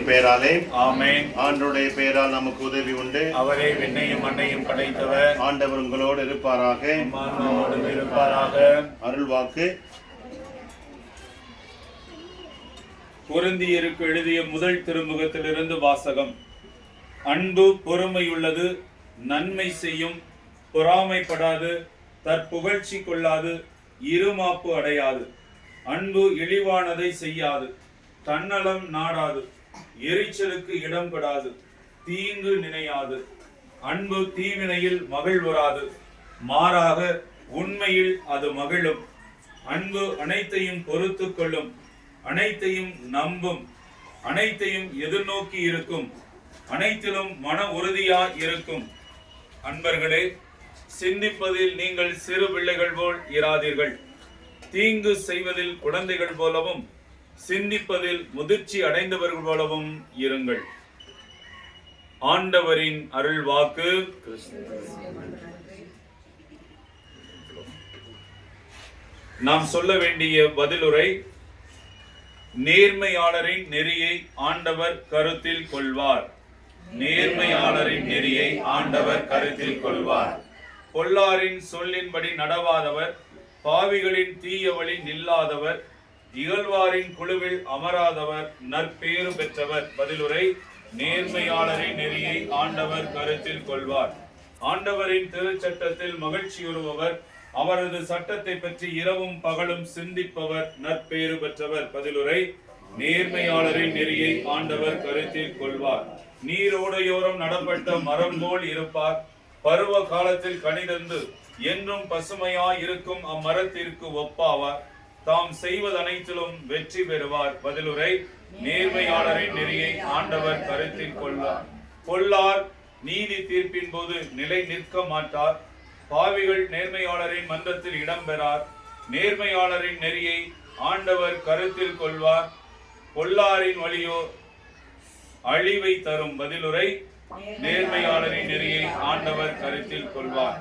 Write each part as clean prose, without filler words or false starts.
பெயராலே ஆமென். ஆண்டவருடைய பெயரால் நமக்கு உதவி உண்டு. அவரே விண்ணையும் மண்ணையும் படைத்தவர். ஆண்டவர் உங்களோடு இருப்பாராக. அருள்வாக்கு. கொரிந்தியருக்கு எழுதிய முதல் திருமுகத்திலிருந்து வாசகம். அன்பு பொறுமையுள்ளது, நன்மை செய்யும், பொறாமைப்படாது, தற்புகழ்ச்சி கொள்ளாது, இருமாப்பு அடையாது. அன்பு இழிவானதை செய்யாது, தன்னலம் நாடாது, எரிச்சலுக்கு இடம் கொடாது, தீங்கு நினையாது. அன்பு தீவினையில் மகிழ்வராது, மாறாக உண்மையில் அது மகிழும். அன்பு அனைத்தையும் பொறுத்து கொள்ளும், அனைத்தையும் நம்பும், அனைத்தையும் எதிர்நோக்கி இருக்கும், அனைத்திலும் மன உறுதியாய் இருக்கும். அன்பர்களே, சிந்திப்பதில் நீங்கள் சிறு பிள்ளைகள் போல் இராதீர்கள். தீங்கு செய்வதில் குழந்தைகள் போலவும், சிந்திப்பதில் முதிர்ச்சி அடைந்தவர்கள் போலவும் இருங்கள். ஆண்டவரின் அருள் வாக்கு. நாம் சொல்ல வேண்டிய பதிலுரை. நேர்மையாளரின் நெறியை ஆண்டவர் கருத்தில் கொள்வார். நேர்மையாளரின் நெறியை ஆண்டவர் கருத்தில் கொள்வார். பொல்லாரின் சொல்லின்படி நடவாதவர், பாவிகளின் தீய வழி நில்லாதவர், இகழ்வாரின் குழுவில் அமராதவர் நற்பேறு பெற்றவர். பதிலுரை. நேர்மையாளரின் நெறியை ஆண்டவர் கருத்தில் கொள்வார். ஆண்டவரின் திருச்சட்டத்தில் மகிழ்ச்சியுறுபவர், அவரது சட்டத்தை பற்றி இரவும் பகலும் சிந்திப்பவர் நற்பேறு பெற்றவர். பதிலுரை. நேர்மையாளரின் நெறியை ஆண்டவர் கருத்தில் கொள்வார். நீரோடையோரம் நடப்பட்ட மரம் போல் இருப்பார். பருவ காலத்தில் கனிதந்து என்றும் பசுமையாய் இருக்கும் அம்மரத்திற்கு ஒப்பாவார். தாம் செய்வதனைத்திலும் வெற்றி பெறுவார். பதிலுரை. நேர்மையாளரின் நெறியை ஆண்டவர் கருத்தில் கொள்வார். பொல்லார் நீதி தீர்ப்பின் போது நிலை நிற்க மாட்டார். பாவிகள் நேர்மையாளரின் மன்றத்தில் இடம்பெறார். நேர்மையாளரின் நெறியை ஆண்டவர் கருத்தில் கொள்வார். பொல்லாரின் வழியோ அழிவை தரும். பதிலுரை. நேர்மையாளரின் நெறியை ஆண்டவர் கருத்தில் கொள்வார்.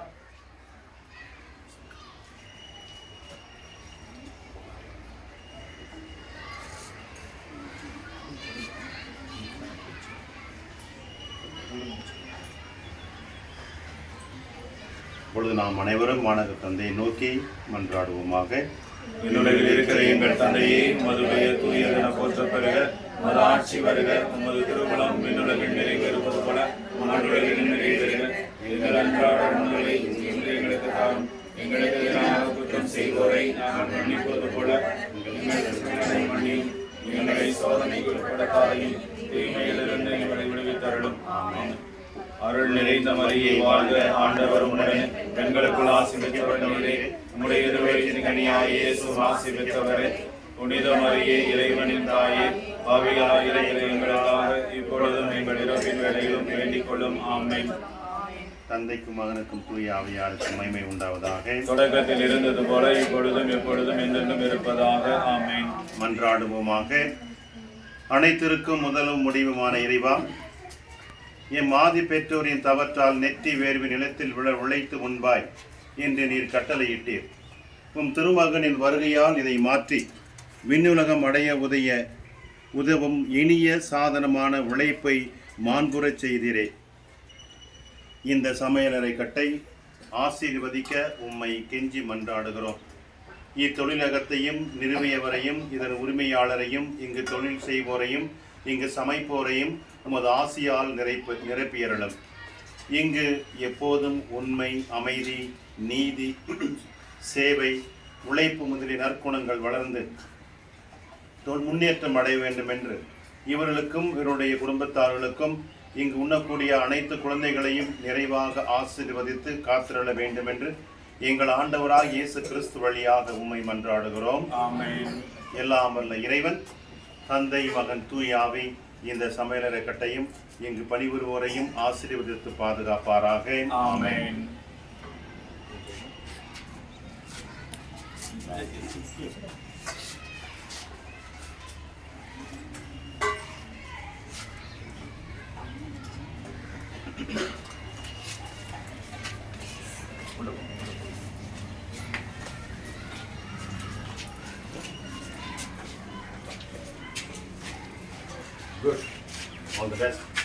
இப்பொழுது நாம் அனைவரும் வானக தந்தையை நோக்கி மன்றாடுவோமாக. விண்ணுலகில் இருக்கிற எங்கள் தந்தையே, உமது பெயர் தூயதென போற்றப் பெறுக. உமது ஆட்சி வருக. உமது திருவுளம் விண்ணுலகில் நிறைவேறுவது போல மண்ணுலகில் நிறைவேறுக. எங்கள் அன்றாட உணவை இன்று எங்களுக்கு தாரும். எங்களுக்கு எதிராக குற்றம் செய்வோரை நாங்கள் மன்னிப்பது போல மன்னியும். எங்களை சோதனைக்கு உட்படுத்தாதையும், தீமையிலிருந்து எங்களை விடுவித்தருளும். ஆமென். அருள் நிறைந்த மரியே வாழ்க, ஆண்டவர் உடனே, பெண்களுக்குள் ஆசி பெற்றவரே, உம்முடைய திருவயிற்றின் கனியாய் இயேசு ஆசி பெற்றவரே. புனித மரியே, இறைவனின் தாயே, பாவிகளாய் இருக்கிற எங்களுக்காக இப்பொழுதும் எங்கள் இறப்பின் வேளையிலும் வேண்டிக் கொள்ளும். ஆமென். தந்தைக்கும் மகனுக்கும் தூய ஆவியாருக்கும் மகிமை உண்டாவதாக. தொடக்கத்தில் இருந்தது போல இப்பொழுதும் எப்பொழுதும் என்றென்றும் இருப்பதாக. ஆமென். மன்றாடுவோமாக. அனைத்திற்கும் முதலும் முடிவுமான இறைவா, என் மாதி பெற்றோரின் தவற்றால் நெற்றி வேர்வி நிலத்தில் உழைத்து உண்பாய் என்று நீர் கட்டளையிட்டீர். உம் திருமகனின் வருகையால் இதை மாற்றி விண்ணுலகம் அடைய உதவும் இனிய சாதனமான உழைப்பை மாண்புறச் செய்தீரே. இந்த சமையலறை கட்டை ஆசீர்வதிக்க உம்மை கெஞ்சி மன்றாடுகிறோம். இத்தொழிலகத்தையும் நிறுவியவரையும், இதன் உரிமையாளரையும், இங்கு தொழில் செய்வோரையும், இங்கு சமைப்போரையும் உமது ஆசியால் நிரப்பியறலும். இங்கு எப்போதும் உண்மை, அமைதி, நீதி, சேவை, உழைப்பு முதலிய நற்குணங்கள் வளர்ந்து முன்னேற்றம் அடைய வேண்டும் என்று இவர்களுக்கும் இவருடைய குடும்பத்தார்களுக்கும் இங்கு உண்ணக்கூடிய அனைத்து குழந்தைகளையும் நிறைவாக ஆசீர்வதித்து காத்திரள வேண்டும் என்று எங்கள் ஆண்டவராக இயேசு கிறிஸ்து வழியாக உம்மை மன்றாடுகிறோம். ஆமென். எல்லாம் வல்ல இறைவன் தந்தை, மகன், தூய ஆவி இந்த சமையலறை கட்டையும் இங்கு பணிபுரிவோரையும் ஆசீர்வதித்து பாதுகாப்பாராக. ஆமென். Good. All the best.